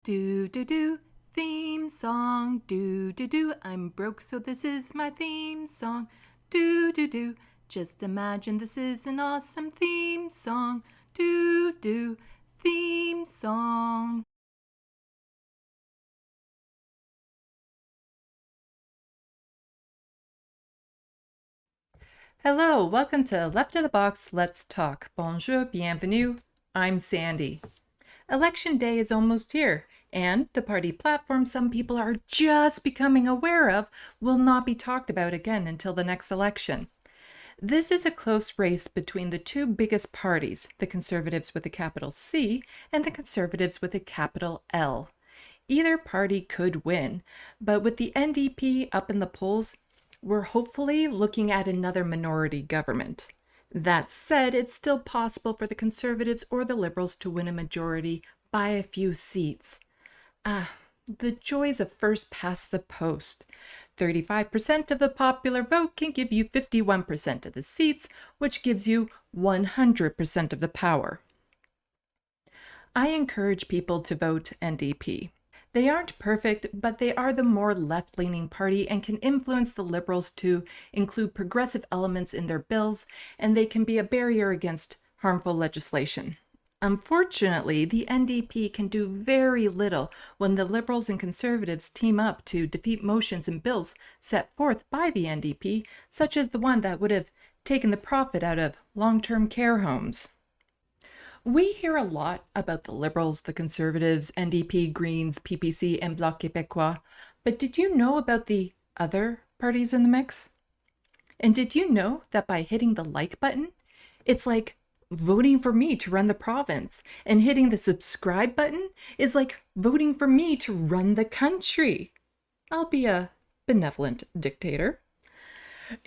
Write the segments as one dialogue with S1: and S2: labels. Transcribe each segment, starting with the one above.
S1: Do do do, theme song. Do do do, I'm broke so this is my theme song. Do do do, just imagine this is an awesome theme song. Do do, theme song. Hello, welcome to Left of the Box, Let's Talk. Bonjour, bienvenue. I'm Sandy. Election day is almost here, and the party platform some people are just becoming aware of will not be talked about again until the next election. This is a close race between the two biggest parties, the Conservatives with a capital C and the Conservatives with a capital L. Either party could win, but with the NDP up in the polls, we're hopefully looking at another minority government. That said, it's still possible for the Conservatives or the Liberals to win a majority by a few seats. The joys of first past the post. 35% of the popular vote can give you 51% of the seats, which gives you 100% of the power. I encourage people to vote NDP. They aren't perfect, but they are the more left-leaning party and can influence the Liberals to include progressive elements in their bills, and they can be a barrier against harmful legislation. Unfortunately, the NDP can do very little when the Liberals and Conservatives team up to defeat motions and bills set forth by the NDP, such as the one that would have taken the profit out of long-term care homes. We hear a lot about the Liberals, the Conservatives, NDP, Greens, PPC, and Bloc Québécois, but did you know about the other parties in the mix? And did you know that by hitting the like button, it's like voting for me to run the province, and hitting the subscribe button is like voting for me to run the country? I'll be a benevolent dictator.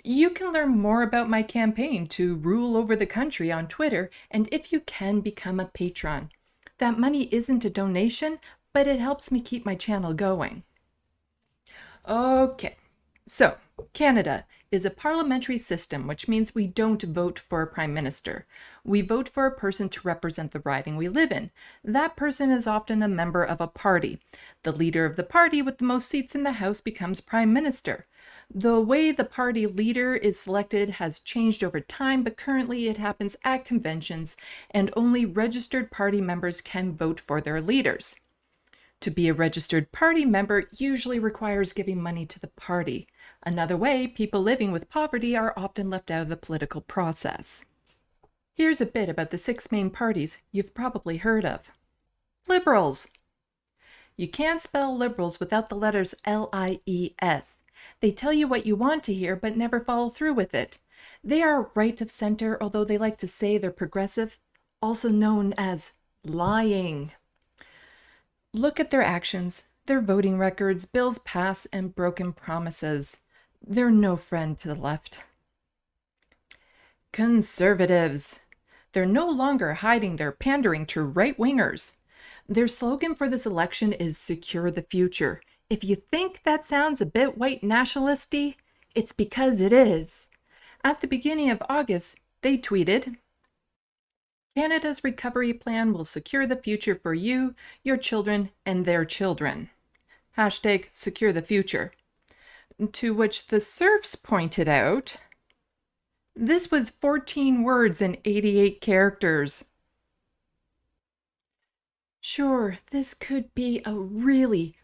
S1: You can learn more about my campaign to rule over the country on Twitter, and if you can, become a patron. That money isn't a donation, but it helps me keep my channel going. Okay, so Canada is a parliamentary system, which means we don't vote for a prime minister. We vote for a person to represent the riding we live in. That person is often a member of a party. The leader of the party with the most seats in the House becomes prime minister. The way the party leader is selected has changed over time, but currently it happens at conventions, and only registered party members can vote for their leaders. To be a registered party member usually requires giving money to the party. Another way, people living with poverty are often left out of the political process. Here's a bit about the 6 main parties you've probably heard of. Liberals. You can't spell liberals without the letters L-I-E-S. They tell you what you want to hear, but never follow through with it. They are right of center, although they like to say they're progressive, also known as lying. Look at their actions, their voting records, bills passed, and broken promises. They're no friend to the left. Conservatives. They're no longer hiding their pandering to right-wingers. Their slogan for this election is "Secure the Future." If you think that sounds a bit white nationalisty, it's because it is. At the beginning of August, they tweeted, "Canada's recovery plan will secure the future for you, your children, and their children. Hashtag secure the future." To which the serfs pointed out, this was 14 words and 88 characters. Sure, this could be a really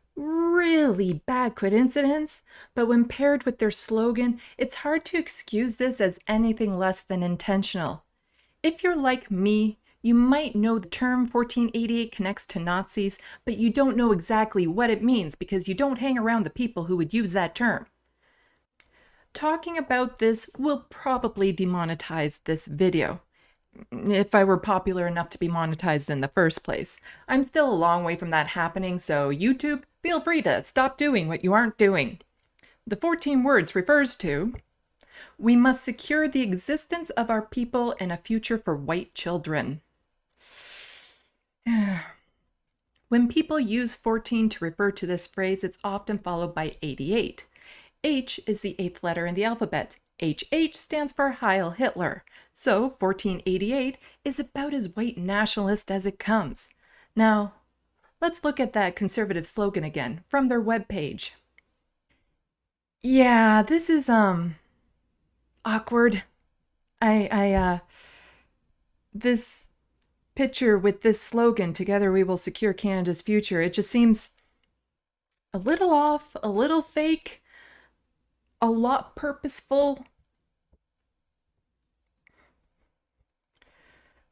S1: bad coincidence, but when paired with their slogan, it's hard to excuse this as anything less than intentional. If you're like me, you might know the term 1488 connects to Nazis, but you don't know exactly what it means because you don't hang around the people who would use that term. Talking about this will probably demonetize this video, if I were popular enough to be monetized in the first place. I'm still a long way from that happening, so YouTube, feel free to stop doing what you aren't doing. The 14 words refers to: we must secure the existence of our people and a future for white children. When people use 14 to refer to this phrase, it's often followed by 88. H is the 8th letter in the alphabet. HH stands for Heil Hitler. So 1488 is about as white nationalist as it comes. Now, Let's look at that conservative slogan again from their webpage. Yeah, this is awkward. This picture with this slogan, "Together we will secure Canada's future," it just seems a little off, a little fake, a lot purposeful.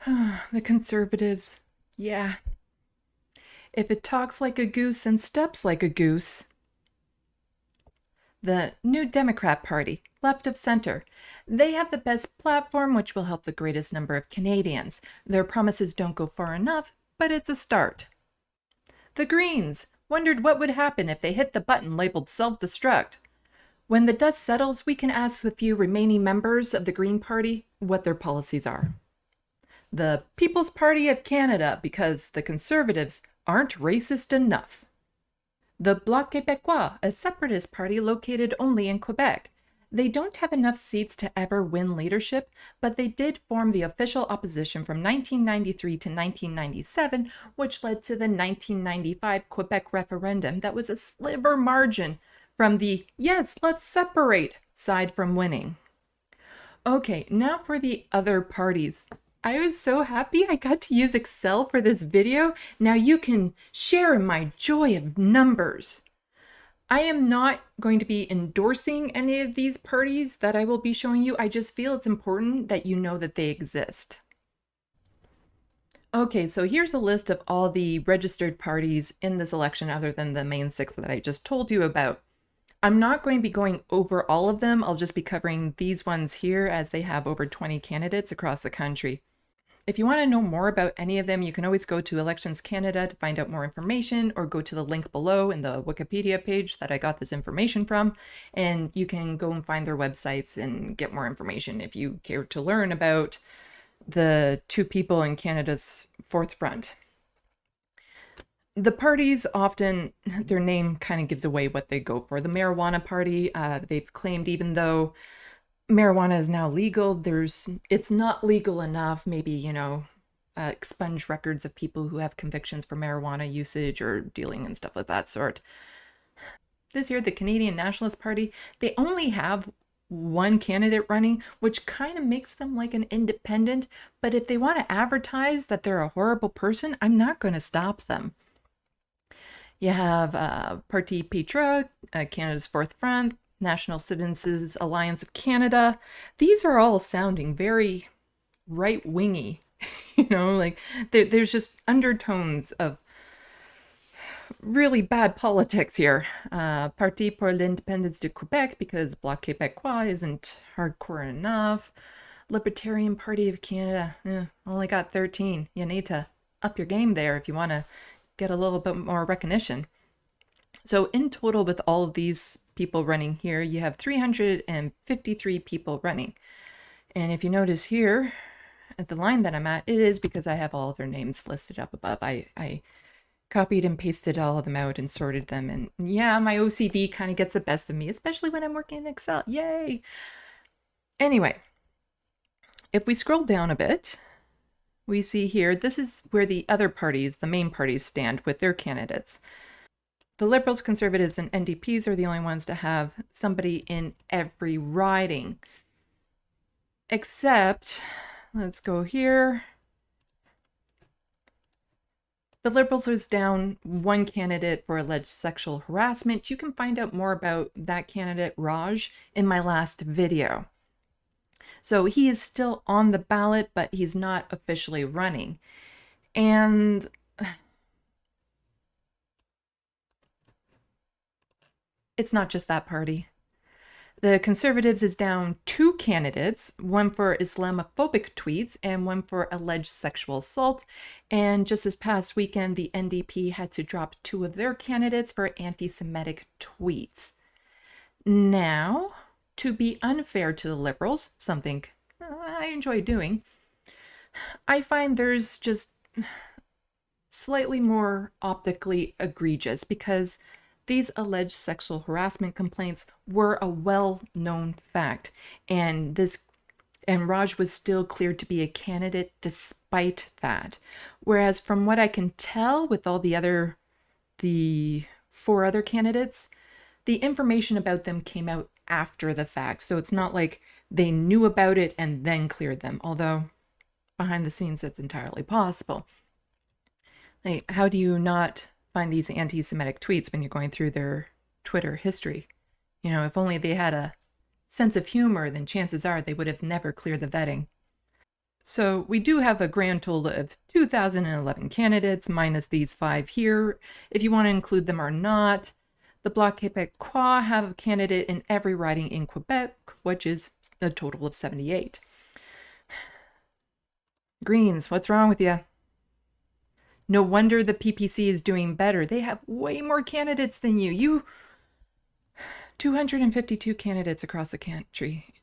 S1: The Conservatives. Yeah. If it talks like a goose and steps like a goose. The New Democrat Party, left of center. They have the best platform, which will help the greatest number of Canadians. Their promises don't go far enough, but it's a start. The Greens wondered what would happen if they hit the button labeled self-destruct. When the dust settles, we can ask the few remaining members of the Green Party what their policies are. The People's Party of Canada, because the Conservatives aren't racist enough. The Bloc Québécois, a separatist party located only in Quebec. They don't have enough seats to ever win leadership, but they did form the official opposition from 1993 to 1997, which led to the 1995 Quebec referendum that was a sliver margin from the "yes, let's separate" side from winning. Okay, now for the other parties. I was so happy I got to use Excel for this video. Now you can share in my joy of numbers. I am not going to be endorsing any of these parties that I will be showing you. I just feel it's important that you know that they exist. Okay, so here's a list of all the registered parties in this election other than the main 6 that I just told you about. I'm not going to be going over all of them. I'll just be covering these ones here as they have over 20 candidates across the country. If you want to know more about any of them, you can always go to Elections Canada to find out more information, or go to the link below in the Wikipedia page that I got this information from, and you can go and find their websites and get more information if you care to learn about the 2 people in Canada's fourth front. The parties often, their name kind of gives away what they go for. The Marijuana Party, they've claimed even though marijuana is now legal, it's not legal enough. Maybe, expunge records of people who have convictions for marijuana usage or dealing and stuff like that sort. This year, the Canadian Nationalist Party, they only have 1 candidate running, which kind of makes them like an independent. But if they want to advertise that they're a horrible person, I'm not going to stop them. You have Parti Pétra, Canada's fourth front, National Citizens Alliance of Canada. These are all sounding very right-wingy. Like there's just undertones of really bad politics here. Parti pour l'indépendance de Québec, because Bloc Québécois isn't hardcore enough. Libertarian Party of Canada, only got 13. You need to up your game there if you want to get a little bit more recognition. So in total, with all of these people running here, you have 353 people running. And if you notice here at the line that I'm at, it is because I have all of their names listed up above. I copied and pasted all of them out and sorted them. And yeah, my OCD kind of gets the best of me, especially when I'm working in Excel. Yay! Anyway, if we scroll down a bit, we see here, this is where the other parties, the main parties, stand with their candidates. The Liberals, Conservatives, and NDPs are the only ones to have somebody in every riding. Except, let's go here. The Liberals is down 1 candidate for alleged sexual harassment. You can find out more about that candidate, Raj, in my last video. So he is still on the ballot, but he's not officially running. And it's not just that party. The Conservatives is down 2 candidates, one for Islamophobic tweets and one for alleged sexual assault. And just this past weekend, the NDP had to drop 2 of their candidates for anti-Semitic tweets. Now, to be unfair to the Liberals, something I enjoy doing, I find there's just slightly more optically egregious, because these alleged sexual harassment complaints were a well-known fact, and this and Raj was still cleared to be a candidate despite that. Whereas from what I can tell with all the 4 other candidates, the information about them came out after the fact. So it's not like they knew about it and then cleared them, although behind the scenes that's entirely possible. Like, how do you not find these anti-Semitic tweets when you're going through their Twitter history? You know, if only they had a sense of humor, then chances are they would have never cleared the vetting. So we do have a grand total of 2,011 candidates, minus these 5 here, if you want to include them or not. The Bloc Québécois have a candidate in every riding in Quebec, which is a total of 78. Greens, what's wrong with you? No wonder the PPC is doing better. They have way more candidates than you. 252 candidates across the country.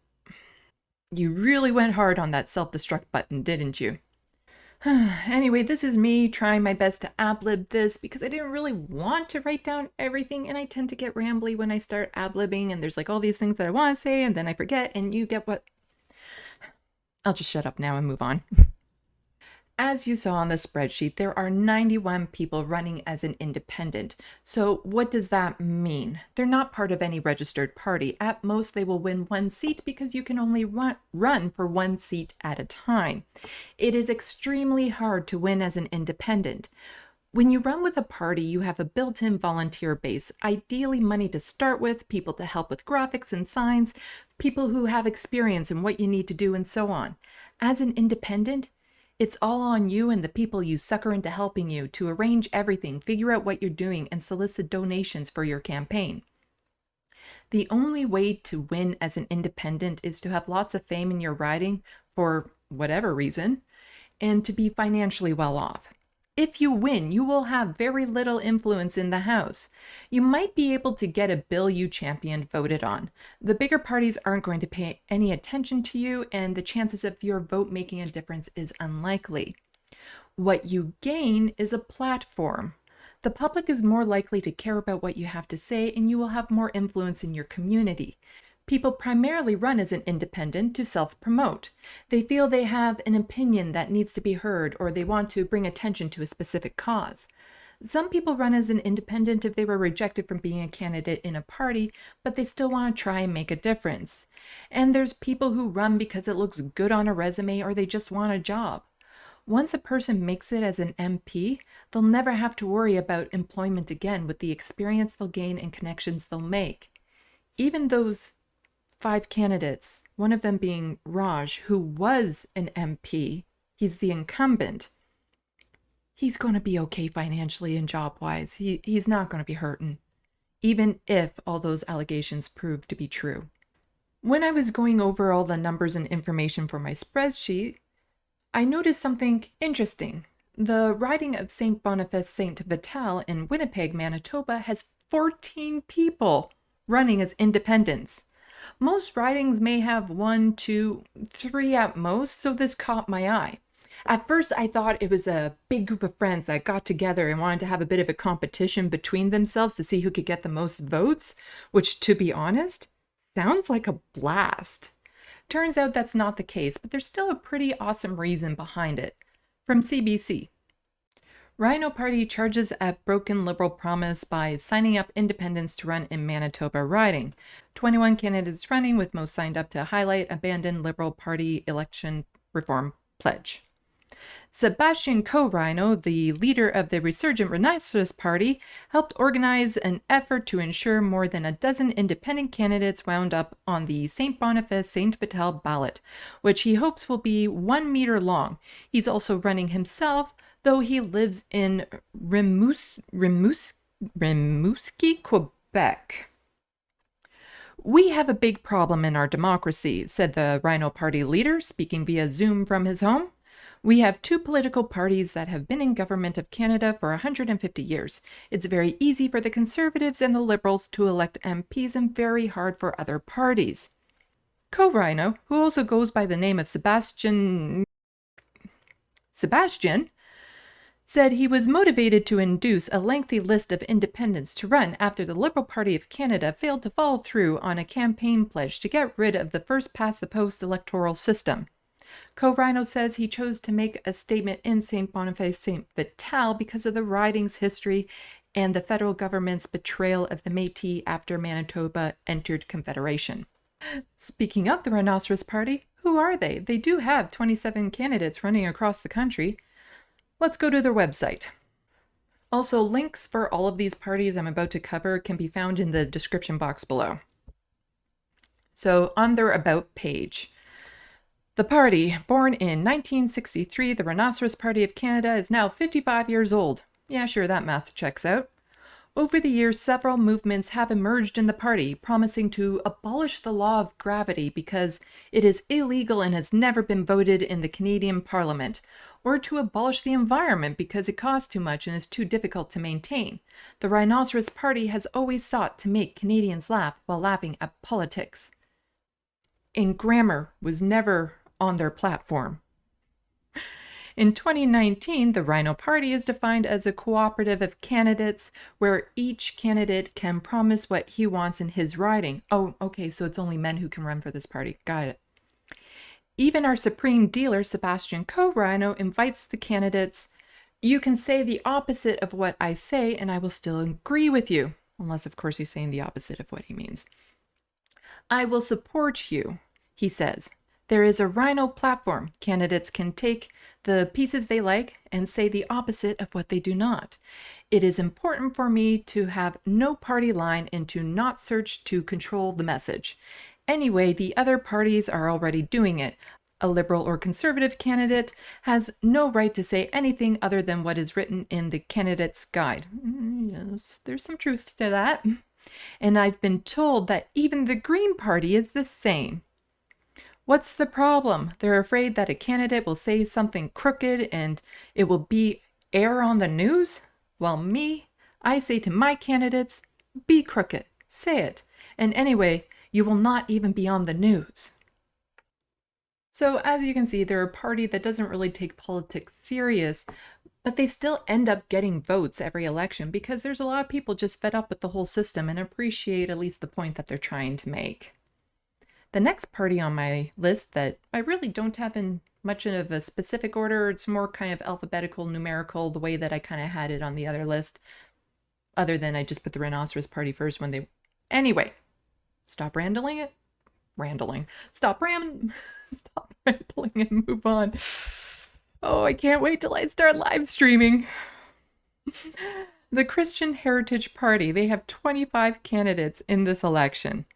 S1: You really went hard on that self-destruct button, didn't you? Anyway, this is me trying my best to ad-lib this because I didn't really want to write down everything, and I tend to get rambly when I start ad-libbing, and there's like all these things that I want to say and then I forget, and you get what... I'll just shut up now and move on. As you saw on the spreadsheet, there are 91 people running as an independent. So what does that mean? They're not part of any registered party. At most, they will win 1 seat because you can only run for 1 seat at a time. It is extremely hard to win as an independent. When you run with a party, you have a built-in volunteer base, ideally money to start with, people to help with graphics and signs, people who have experience in what you need to do, and so on. As an independent, it's all on you and the people you sucker into helping you to arrange everything, figure out what you're doing, and solicit donations for your campaign. The only way to win as an independent is to have lots of fame in your riding for whatever reason, and to be financially well off. If you win, you will have very little influence in the House. You might be able to get a bill you championed voted on. The bigger parties aren't going to pay any attention to you, and the chances of your vote making a difference is unlikely. What you gain is a platform. The public is more likely to care about what you have to say, and you will have more influence in your community. People primarily run as an independent to self-promote. They feel they have an opinion that needs to be heard, or they want to bring attention to a specific cause. Some people run as an independent if they were rejected from being a candidate in a party, but they still want to try and make a difference. And there's people who run because it looks good on a resume, or they just want a job. Once a person makes it as an MP, they'll never have to worry about employment again with the experience they'll gain and connections they'll make. Even those 5 candidates, one of them being Raj, who was an MP, he's the incumbent, he's going to be okay financially and job-wise. He's not going to be hurting, even if all those allegations prove to be true. When I was going over all the numbers and information for my spreadsheet, I noticed something interesting. The riding of St. Boniface St. Vital in Winnipeg, Manitoba has 14 people running as independents. Most ridings may have 1, 2, 3 at most, so this caught my eye. At first, I thought it was a big group of friends that got together and wanted to have a bit of a competition between themselves to see who could get the most votes, which, to be honest, sounds like a blast. Turns out that's not the case, but there's still a pretty awesome reason behind it. From CBC. Rhino Party charges at broken Liberal promise by signing up independents to run in Manitoba riding. 21 candidates running, with most signed up to highlight abandoned Liberal Party election reform pledge. Sebastian Co-Rhino, the leader of the resurgent Renaissance Party, helped organize an effort to ensure more than a dozen independent candidates wound up on the St. Boniface St. Vital ballot, which he hopes will be 1 meter long. He's also running himself, though he lives in Rimouski, Quebec. We have a big problem in our democracy, said the Rhino Party leader, speaking via Zoom from his home. We have 2 political parties that have been in government of Canada for 150 years. It's very easy for the Conservatives and the Liberals to elect MPs and very hard for other parties. Co-Rhino, who also goes by the name of Sebastian, said he was motivated to induce a lengthy list of independents to run after the Liberal Party of Canada failed to follow through on a campaign pledge to get rid of the first-past-the-post electoral system. Co-Rhino says he chose to make a statement in St. Boniface St. Vital because of the riding's history and the federal government's betrayal of the Métis after Manitoba entered Confederation. Speaking of the Rhinoceros Party, who are they? They do have 27 candidates running across the country. Let's go to their website. Also, links for all of these parties I'm about to cover can be found in the description box below. So, on their About page, the party, born in 1963, the Rhinoceros Party of Canada, is now 55 years old. Yeah, sure, that math checks out. Over the years, several movements have emerged in the party, promising to abolish the law of gravity because it is illegal and has never been voted in the Canadian Parliament, or to abolish the environment because it costs too much and is too difficult to maintain. The Rhinoceros Party has always sought to make Canadians laugh while laughing at politics. And grammar was never on their platform. In 2019, the Rhino Party is defined as a cooperative of candidates where each candidate can promise what he wants in his riding. Oh, okay, so it's only men who can run for this party. Got it. Even our supreme dealer, Sebastian Co-Rhino, invites the candidates, "You can say the opposite of what I say and I will still agree with you." Unless, of course, he's saying the opposite of what he means. "I will support you," he says. There is a Rhino platform. Candidates can take the pieces they like and say the opposite of what they do not. It is important for me to have no party line and to not search to control the message. Anyway, the other parties are already doing it. A Liberal or Conservative candidate has no right to say anything other than what is written in the candidate's guide. Yes, there's some truth to that. And I've been told that even the Green Party is the same. What's the problem? They're afraid that a candidate will say something crooked and it will be air on the news? Well, me, I say to my candidates, be crooked, say it. And anyway, you will not even be on the news. So as you can see, they're a party that doesn't really take politics serious, but they still end up getting votes every election because there's a lot of people just fed up with the whole system and appreciate at least the point that they're trying to make. The next party on my list that I really don't have in much of a specific order, it's more kind of alphabetical, numerical, the way that I kind of had it on the other list, other than I just put the Rhinoceros Party first when they... Anyway, stop rambling it. Stop rambling and move on. Oh, I can't wait till I start live streaming. The Christian Heritage Party, they have 25 candidates in this election.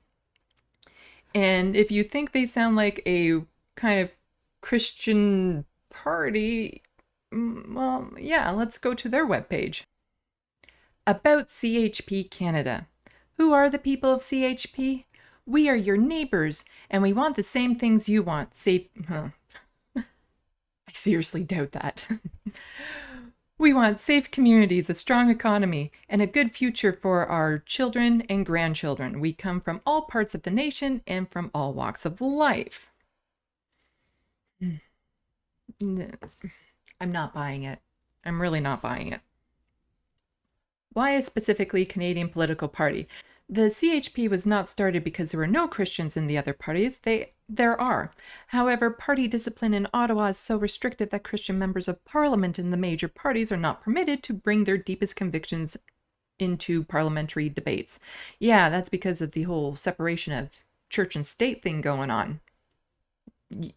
S1: And if you think they sound like a kind of Christian party, well, yeah, let's go to their webpage. About CHP Canada. Who are the people of CHP? We are your neighbors, and we want the same things you want. Safe... I seriously doubt that. We want safe communities, a strong economy, and a good future for our children and grandchildren. We come from all parts of the nation and from all walks of life. I'm not buying it. I'm really not buying it. Why a specifically Canadian political party? The CHP was not started because there were no Christians in the other parties. There are. However, party discipline in Ottawa is so restrictive that Christian members of parliament in the major parties are not permitted to bring their deepest convictions into parliamentary debates. Yeah, that's because of the whole separation of church and state thing going on.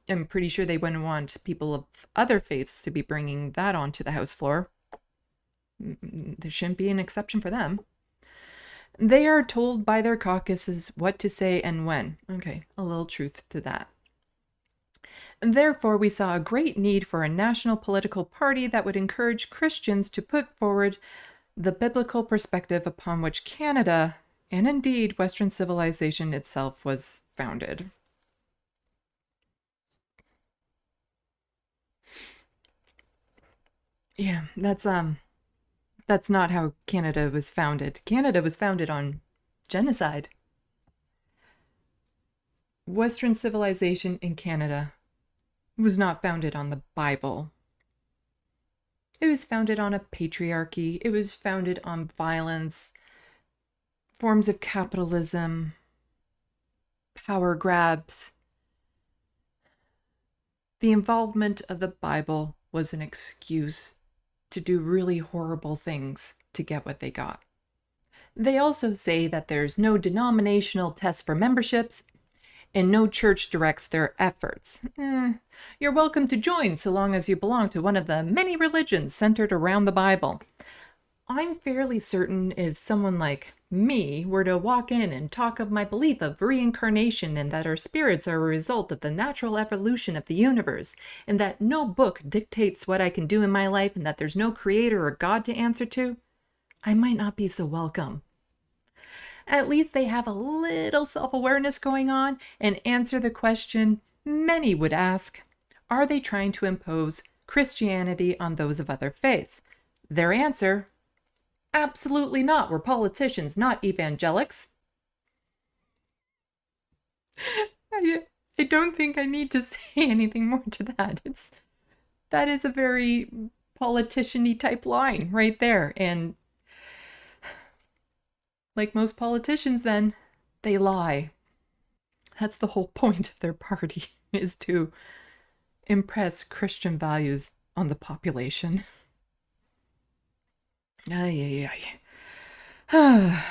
S1: I'm pretty sure they wouldn't want people of other faiths to be bringing that onto the House floor. There shouldn't be an exception for them. They are told by their caucuses what to say and when. Okay, a little truth to that. And therefore, we saw a great need for a national political party that would encourage Christians to put forward the biblical perspective upon which Canada, and indeed Western civilization itself, was founded. Yeah, that's not how Canada was founded. Canada was founded on genocide. Western civilization in Canada was not founded on the Bible. It was founded on a patriarchy. It was founded on violence, forms of capitalism, power grabs. The involvement of the Bible was an excuse to do really horrible things to get what they got. They also say that there's no denominational test for memberships and no church directs their efforts. You're welcome to join so long as you belong to one of the many religions centered around the Bible. I'm fairly certain if someone like me were to walk in and talk of my belief of reincarnation and that our spirits are a result of the natural evolution of the universe, and that no book dictates what I can do in my life and that there's no creator or God to answer to, I might not be so welcome. At least they have a little self-awareness going on and answer the question many would ask: are they trying to impose Christianity on those of other faiths? Their answer: absolutely not. We're politicians, not evangelics. I don't think I need to say anything more to that. That is a very politician-y type line right there. And like most politicians, then, they lie. That's the whole point of their party, is to impress Christian values on the population. Ay, ay, ay.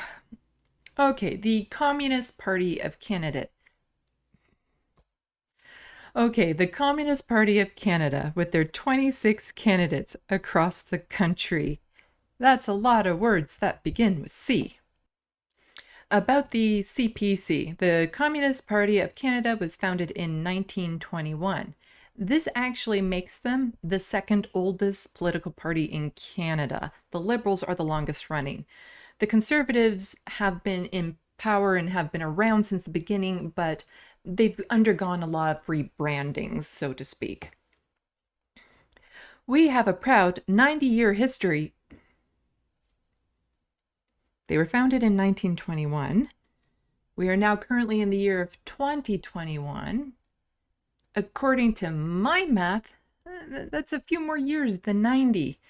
S1: Okay, the Communist Party of Canada. Okay, the Communist Party of Canada, with their 26 candidates across the country. That's a lot of words that begin with C. About the CPC, the Communist Party of Canada was founded in 1921. This actually makes them the second oldest political party in Canada. The Liberals are the longest running. The Conservatives have been in power and have been around since the beginning, but they've undergone a lot of rebrandings, so to speak. We have a proud 90-year history. They were founded in 1921. We are now currently in the year of 2021. According to my math, that's a few more years than 90.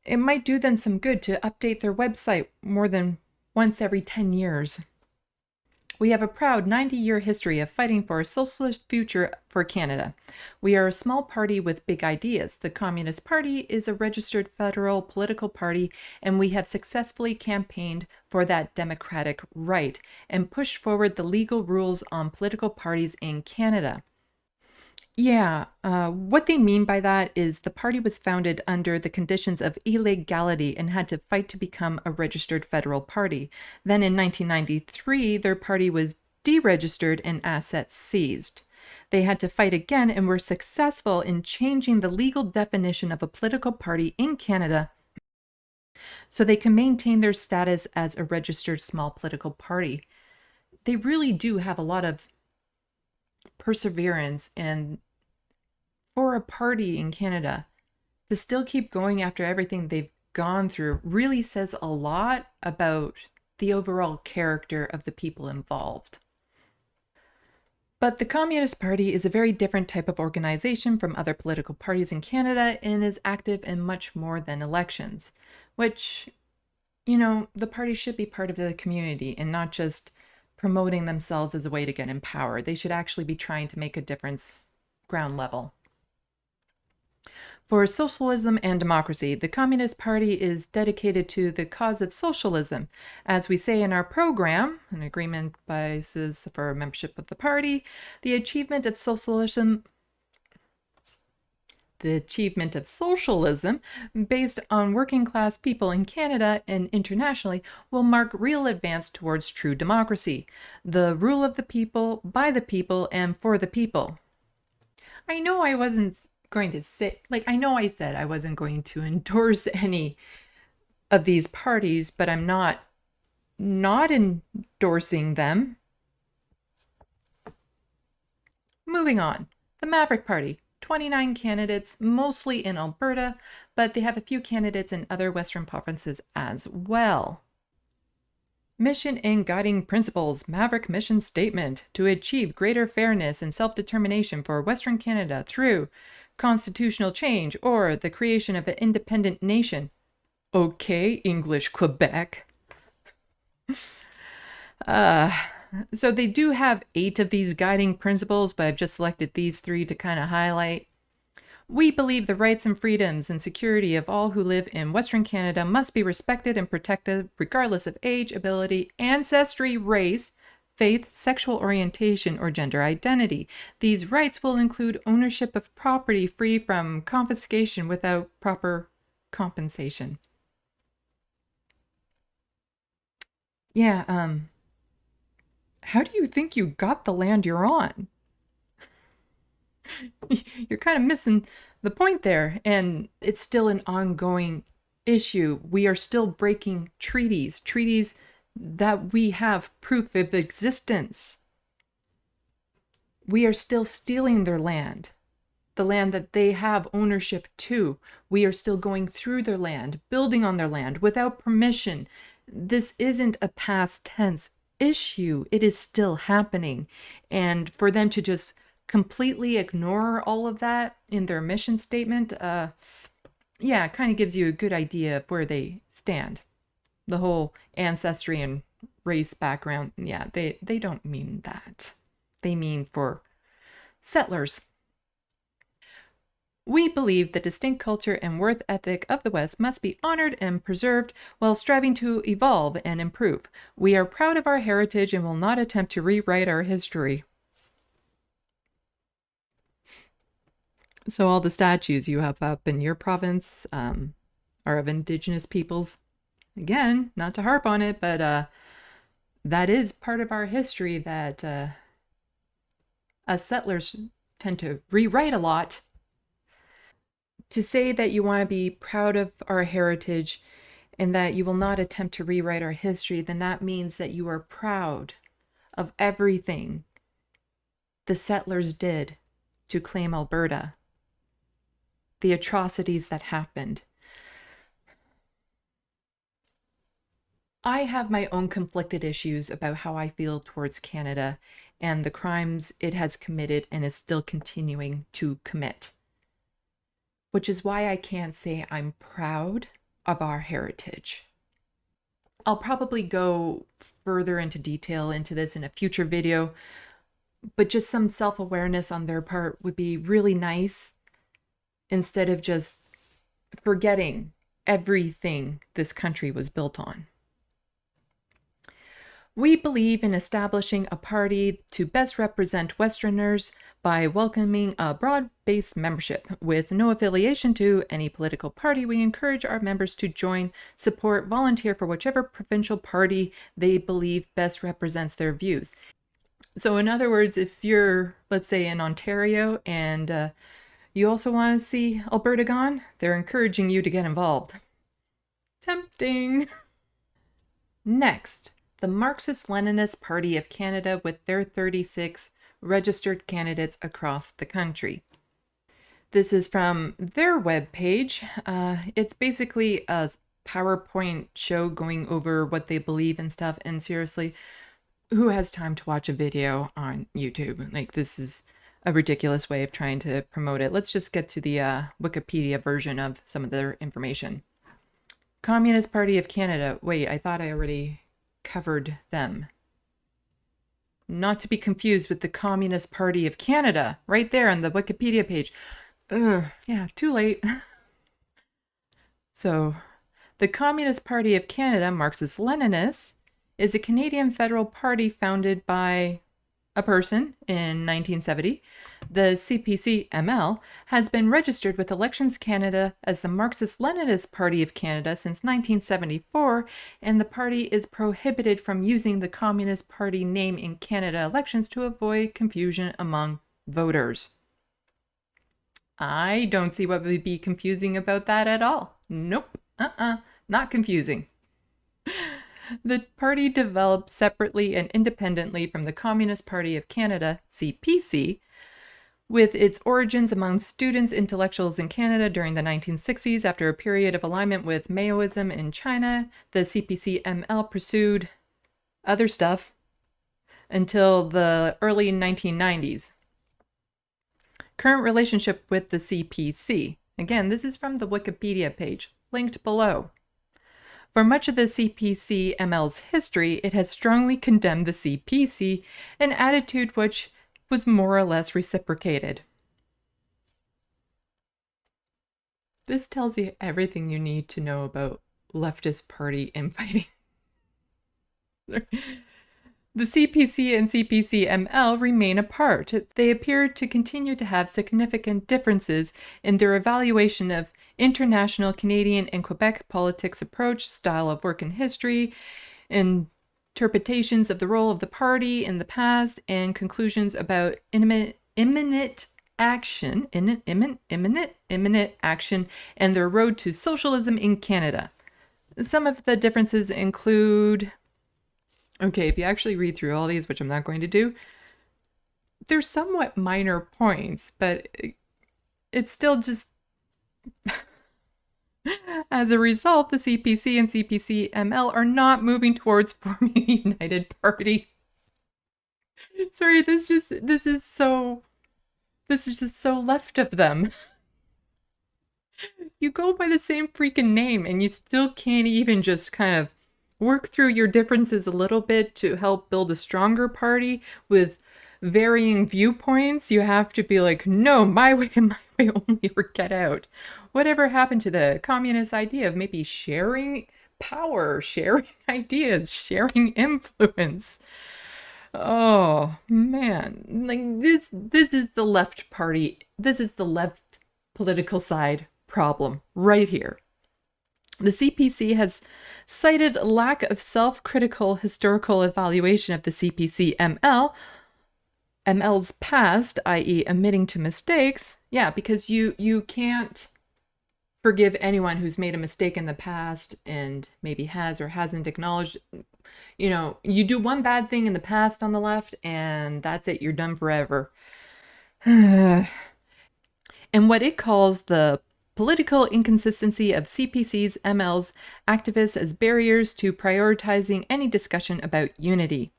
S1: It might do them some good to update their website more than once every 10 years. We have a proud 90-year history of fighting for a socialist future for Canada. We are a small party with big ideas. The Communist Party is a registered federal political party, and we have successfully campaigned for that democratic right and pushed forward the legal rules on political parties in Canada. Yeah, what they mean by that is the party was founded under the conditions of illegality and had to fight to become a registered federal party. Then in 1993, their party was deregistered and assets seized. They had to fight again and were successful in changing the legal definition of a political party in Canada so they can maintain their status as a registered small political party. They really do have a lot of perseverance, and for a party in Canada to still keep going after everything they've gone through really says a lot about the overall character of the people involved. But the Communist Party is a very different type of organization from other political parties in Canada and is active in much more than elections, which, the party should be part of the community and not just promoting themselves as a way to get in power. They should actually be trying to make a difference ground level. For socialism and democracy, the Communist Party is dedicated to the cause of socialism. As we say in our program, an agreement basis for membership of the party, the achievement of socialism based on working class people in Canada and internationally will mark real advance towards true democracy, the rule of the people, by the people, and for the people. I know I wasn't going to say, I know I said I wasn't going to endorse any of these parties, but I'm not endorsing them. Moving on, the Maverick Party. 29 candidates, mostly in Alberta, but they have a few candidates in other Western provinces as well. Mission and guiding principles. Maverick mission statement: to achieve greater fairness and self-determination for Western Canada through constitutional change, or the creation of an independent nation. Okay, English Quebec. So they do have 8 of these guiding principles, but I've just selected these 3 to kind of highlight. We believe the rights and freedoms and security of all who live in Western Canada must be respected and protected regardless of age, ability, ancestry, race, faith, sexual orientation, or gender identity. These rights will include ownership of property free from confiscation without proper compensation. Yeah, how do you think you got the land you're on? You're kind of missing the point there, and it's still an ongoing issue. We are still breaking treaties that we have proof of existence. We are still stealing their land, the land that they have ownership to. We are still going through their land, building on their land without permission. This isn't a past tense issue. It is still happening. And for them to just completely ignore all of that in their mission statement, yeah, it kind of gives you a good idea of where they stand. The whole ancestry and race background, yeah, they don't mean that. They mean for settlers. We believe the distinct culture and work ethic of the West must be honored and preserved while striving to evolve and improve. We are proud of our heritage and will not attempt to rewrite our history. So all the statues you have up in your province are of Indigenous peoples. Again, not to harp on it, but that is part of our history that us settlers tend to rewrite a lot. To say that you want to be proud of our heritage and that you will not attempt to rewrite our history, then that means that you are proud of everything the settlers did to claim Alberta, the atrocities that happened. I have my own conflicted issues about how I feel towards Canada and the crimes it has committed and is still continuing to commit, which is why I can't say I'm proud of our heritage. I'll probably go further into detail into this in a future video, but just some self-awareness on their part would be really nice, instead of just forgetting everything this country was built on. We believe in establishing a party to best represent Westerners by welcoming a broad-based membership. With no affiliation to any political party, we encourage our members to join, support, volunteer for whichever provincial party they believe best represents their views. So in other words, if you're, let's say, in Ontario and you also want to see Alberta gone, they're encouraging you to get involved. Tempting. Next, the Marxist-Leninist Party of Canada with their 36 registered candidates across the country. This is from their webpage. It's basically a PowerPoint show going over what they believe and stuff. And seriously, who has time to watch a video on YouTube? Like, this is a ridiculous way of trying to promote it. Let's just get to the Wikipedia version of some of their information. Communist Party of Canada. Wait, I thought I already covered them. Not to be confused with the Communist Party of Canada, right there on the Wikipedia page. Yeah, too late. So, the Communist Party of Canada, Marxist-Leninists, is a Canadian federal party founded by a person in 1970. The CPC-ML has been registered with Elections Canada as the Marxist-Leninist Party of Canada since 1974, and the party is prohibited from using the Communist Party name in Canada elections to avoid confusion among voters. I don't see what would be confusing about that at all. Nope. Not confusing. The party developed separately and independently from the Communist Party of Canada, CPC, with its origins among students, intellectuals in Canada during the 1960s. After a period of alignment with Maoism in China, the CPC-ML pursued other stuff until the early 1990s. Current relationship with the CPC. Again, this is from the Wikipedia page, linked below. For much of the CPC-ML's history, it has strongly condemned the CPC, an attitude which was more or less reciprocated. This tells you everything you need to know about leftist party infighting. The CPC and CPC-ML remain apart. They appear to continue to have significant differences in their evaluation of international, Canadian, and Quebec politics approach, style of work and history, interpretations of the role of the party in the past, and conclusions about imminent action and their road to socialism in Canada. Some of the differences include, okay, if you actually read through all these, which I'm not going to do, they're somewhat minor points, but it's still just, as a result, the CPC and CPC-ML are not moving towards forming a united party. Sorry, this is just so left of them. You go by the same freaking name and you still can't even just kind of work through your differences a little bit to help build a stronger party with varying viewpoints. You have to be like, no, my way and my way only, or get out. Whatever happened to the communist idea of maybe sharing power, sharing ideas, sharing influence? Oh man, like this is the left party. This is the left political side problem right here. The CPC has cited a lack of self-critical historical evaluation of the CPC-ML's past, i.e. admitting to mistakes. Yeah, because you can't forgive anyone who's made a mistake in the past and maybe has or hasn't acknowledged. You know, you do one bad thing in the past on the left and that's it, you're done forever. And what it calls the political inconsistency of CPC's ML's activists as barriers to prioritizing any discussion about unity.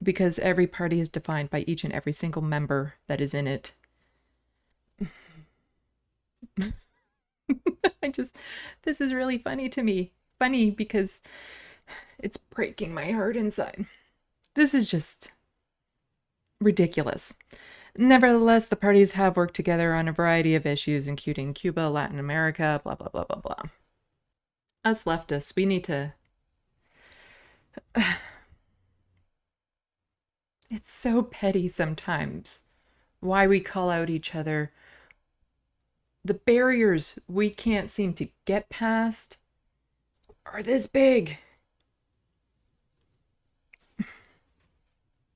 S1: Because every party is defined by each and every single member that is in it. This is really funny to me. Funny because it's breaking my heart inside. This is just ridiculous. Nevertheless, the parties have worked together on a variety of issues, including Cuba, Latin America, blah, blah, blah, blah, blah. Us leftists, we need to... It's so petty sometimes why we call out each other. The barriers we can't seem to get past are this big.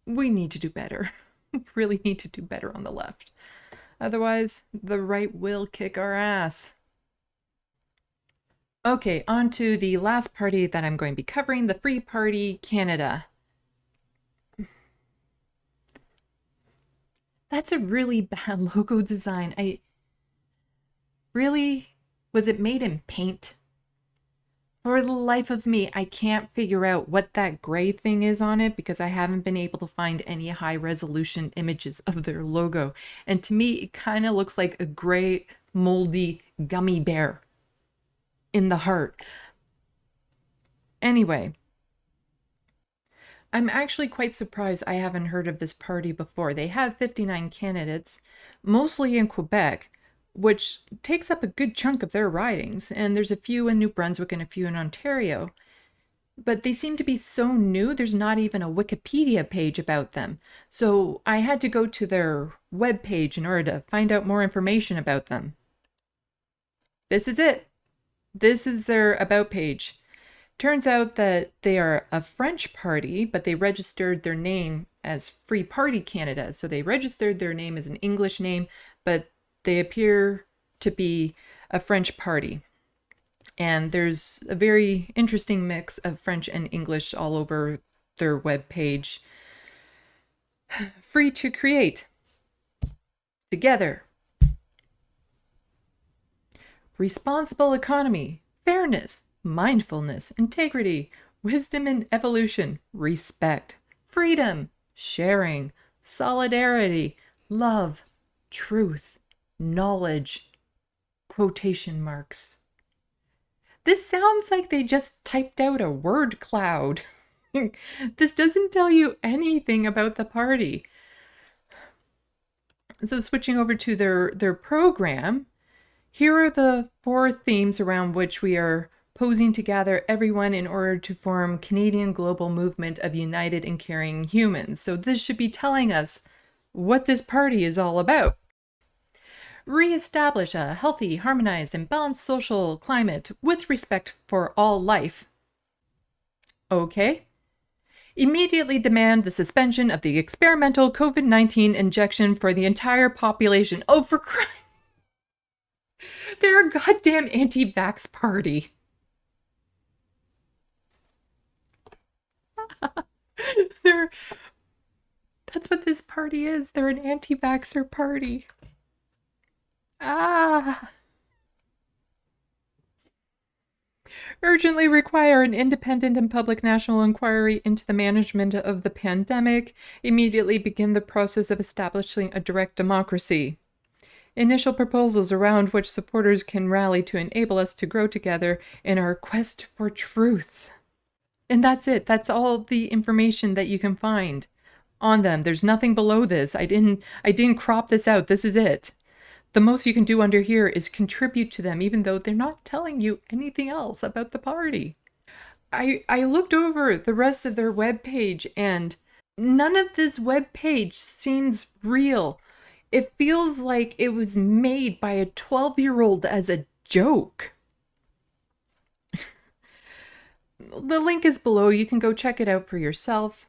S1: We need to do better. We really need to do better on the left. Otherwise, the right will kick our ass. Okay, on to the last party that I'm going to be covering, the Free Party Canada. That's a really bad logo design. Really? Was it made in paint? For the life of me, I can't figure out what that gray thing is on it because I haven't been able to find any high resolution images of their logo. And to me, it kind of looks like a gray, moldy gummy bear in the heart. Anyway, I'm actually quite surprised I haven't heard of this party before. They have 59 candidates, mostly in Quebec, which takes up a good chunk of their ridings, and there's a few in New Brunswick and a few in Ontario. But they seem to be so new, there's not even a Wikipedia page about them. So I had to go to their webpage in order to find out more information about them. This is it. This is their about page. Turns out that they are a French party, but they registered their name as Free Party Canada. So they registered their name as an English name, but they appear to be a French party. And there's a very interesting mix of French and English all over their webpage. Free to create. Together. Responsible economy. Fairness. Mindfulness. Integrity. Wisdom and evolution. Respect. Freedom. Sharing. Solidarity. love, truth, knowledge, quotation marks. This sounds like they just typed out a word cloud. This doesn't tell you anything about the party. So switching over to their program, here are the 4 themes around which we are posing to gather everyone in order to form Canadian global movement of united and caring humans. So this should be telling us what this party is all about. Re-establish a healthy, harmonized, and balanced social climate with respect for all life. Okay. Immediately demand the suspension of the experimental COVID-19 injection for the entire population. Oh, for Christ! They're a goddamn anti-vax party. That's what this party is. They're an anti-vaxxer party. Urgently require an independent and public national inquiry into the management of the pandemic. Immediately begin the process of establishing a direct democracy. Initial proposals around which supporters can rally to enable us to grow together in our quest for truth. And that's it. That's all the information that you can find on them. There's nothing below this. I didn't crop this out. This is it. The most you can do under here is contribute to them, even though they're not telling you anything else about the party. I looked over the rest of their webpage, and none of this webpage seems real. It feels like it was made by a 12-year-old as a joke. The link is below. You can go check it out for yourself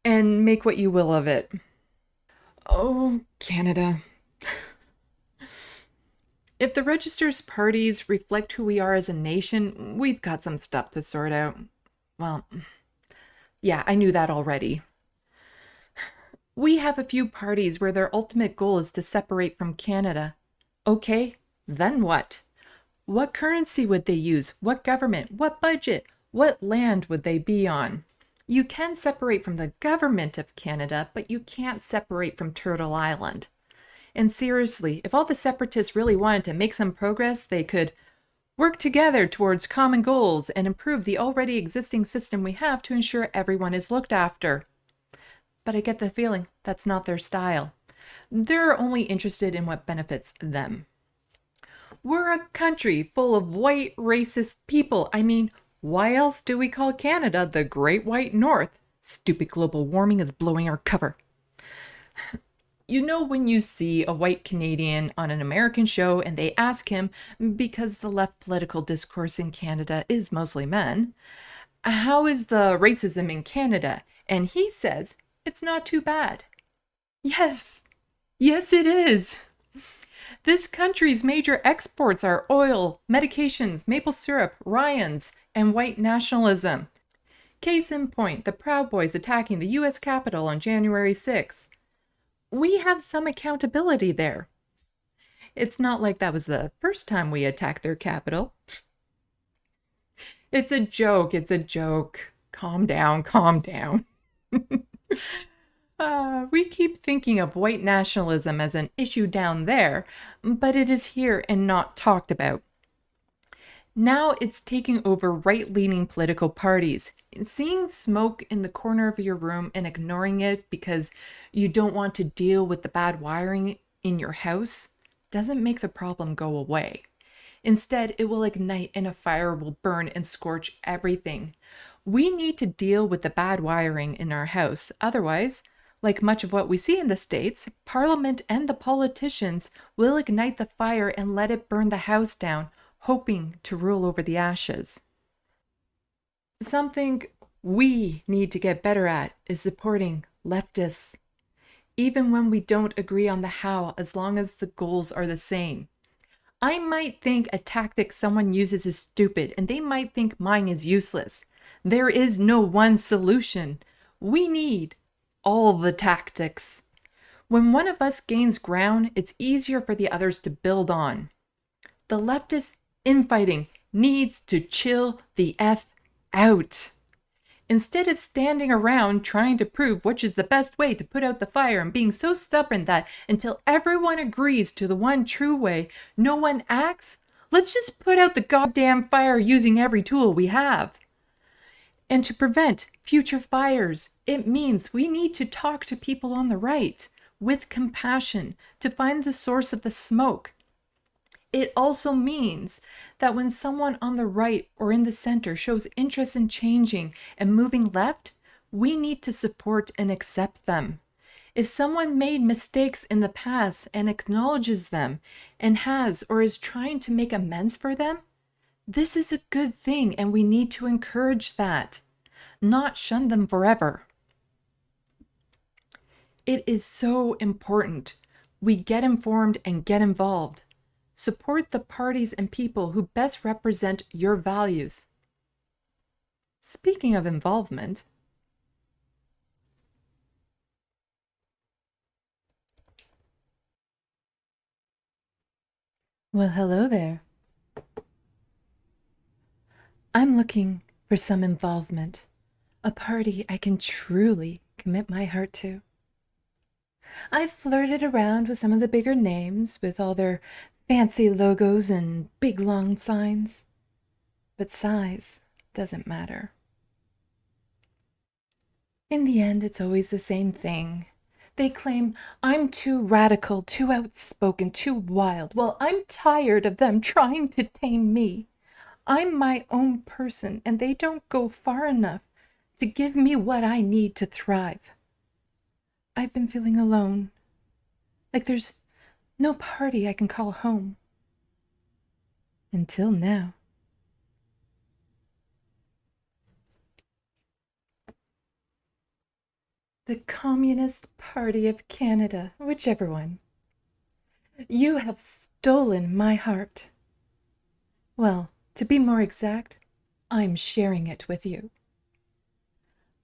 S1: and make what you will of it. Oh, Canada. If the register's parties reflect who we are as a nation, we've got some stuff to sort out. Well, yeah, I knew that already. We have a few parties where their ultimate goal is to separate from Canada. Okay, then what? What currency would they use? What government? What budget? What land would they be on? You can separate from the government of Canada, but you can't separate from Turtle Island. And seriously, if all the separatists really wanted to make some progress, they could work together towards common goals and improve the already existing system we have to ensure everyone is looked after. But I get the feeling that's not their style. They're only interested in what benefits them. We're a country full of white, racist people. I mean, why else do we call Canada the Great White North? Stupid global warming is blowing our cover. You know when you see a white Canadian on an American show and they ask him, because the left political discourse in Canada is mostly men, how is the racism in Canada? And he says, it's not too bad. Yes, it is. This country's major exports are oil, medications, maple syrup, Ryans, and white nationalism. Case in point, the Proud Boys attacking the U.S. Capitol on January 6th. We have some accountability there. It's not like that was the first time we attacked their capital. It's a joke. Calm down. We keep thinking of white nationalism as an issue down there, but it is here and not talked about. Now it's taking over right-leaning political parties. Seeing smoke in the corner of your room and ignoring it because you don't want to deal with the bad wiring in your house doesn't make the problem go away. Instead, it will ignite and a fire will burn and scorch everything. We need to deal with the bad wiring in our house. Otherwise, like much of what we see in the States, Parliament and the politicians will ignite the fire and let it burn the house down, hoping to rule over the ashes. Something we need to get better at is supporting leftists, even when we don't agree on the how, as long as the goals are the same. I might think a tactic someone uses is stupid, and they might think mine is useless. There is no one solution. We need all the tactics. When one of us gains ground, it's easier for the others to build on. The leftist infighting needs to chill the F out. Instead of standing around trying to prove which is the best way to put out the fire and being so stubborn that until everyone agrees to the one true way, no one acts, let's just put out the goddamn fire using every tool we have. And to prevent future fires, it means we need to talk to people on the right with compassion to find the source of the smoke. It also means that when someone on the right or in the center shows interest in changing and moving left, we need to support and accept them. If someone made mistakes in the past and acknowledges them and has or is trying to make amends for them, this is a good thing and we need to encourage that, not shun them forever. It is so important we get informed and get involved. Support the parties and people who best represent your values. Speaking of involvement, well, hello there. I'm looking for some involvement, a party I can truly commit my heart to. I've flirted around with some of the bigger names with all their fancy logos and big long signs, but size doesn't matter. In the end, it's always the same thing. They claim I'm too radical, too outspoken, too wild. Well, I'm tired of them trying to tame me. I'm my own person, and they don't go far enough to give me what I need to thrive. I've been feeling alone, like there's no party I can call home. Until now. The Communist Party of Canada, whichever one. You have stolen my heart. Well, to be more exact, I'm sharing it with you.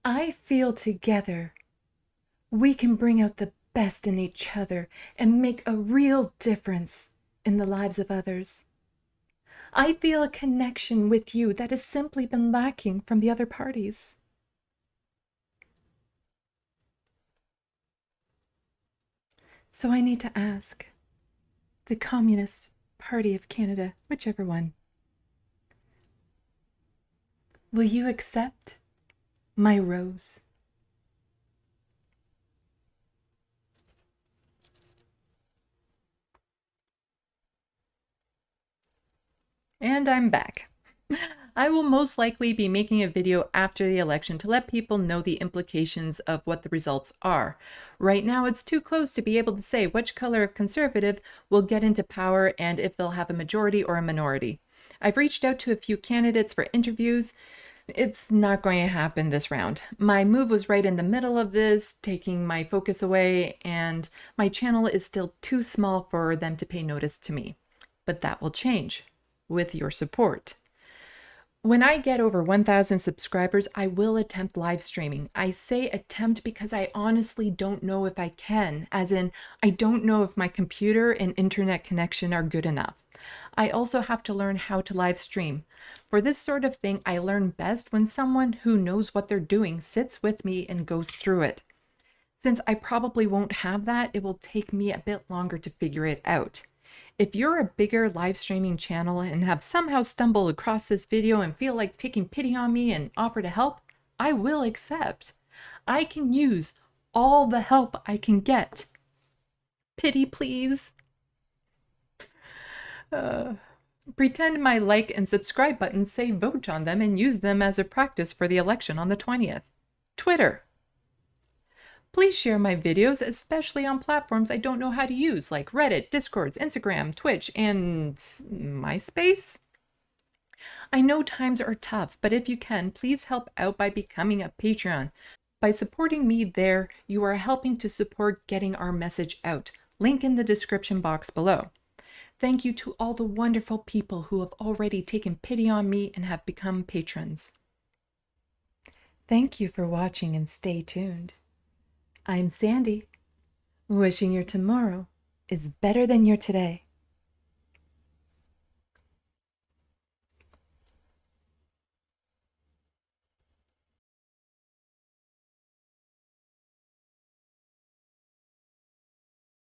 S1: I feel together we can bring out the best in each other and make a real difference in the lives of others. I feel a connection with you that has simply been lacking from the other parties. So I need to ask, the Communist Party of Canada, whichever one, will you accept my rose? And I'm back. I will most likely be making a video after the election to let people know the implications of what the results are. Right now, it's too close to be able to say which color of conservative will get into power and if they'll have a majority or a minority. I've reached out to a few candidates for interviews. It's not going to happen this round. My move was right in the middle of this, taking my focus away, and my channel is still too small for them to pay notice to me. But that will change with your support. When I get over 1,000 subscribers, I will attempt live streaming. I say attempt because I honestly don't know if I can, as in I don't know if my computer and internet connection are good enough. I also have to learn how to live stream. For this sort of thing, I learn best when someone who knows what they're doing sits with me and goes through it. Since I probably won't have that, it will take me a bit longer to figure it out. If you're a bigger live streaming channel and have somehow stumbled across this video and feel like taking pity on me and offer to help, I will accept. I can use all the help I can get. Pity, please. Pretend my like and subscribe buttons say vote on them and use them as a practice for the election on the 20th. Twitter. Please share my videos, especially on platforms I don't know how to use, like Reddit, Discord, Instagram, Twitch, and MySpace. I know times are tough, but if you can, please help out by becoming a Patreon. By supporting me there, you are helping to support getting our message out. Link in the description box below. Thank you to all the wonderful people who have already taken pity on me and have become patrons. Thank you for watching and stay tuned. I'm Sandy, wishing your tomorrow is better than your today.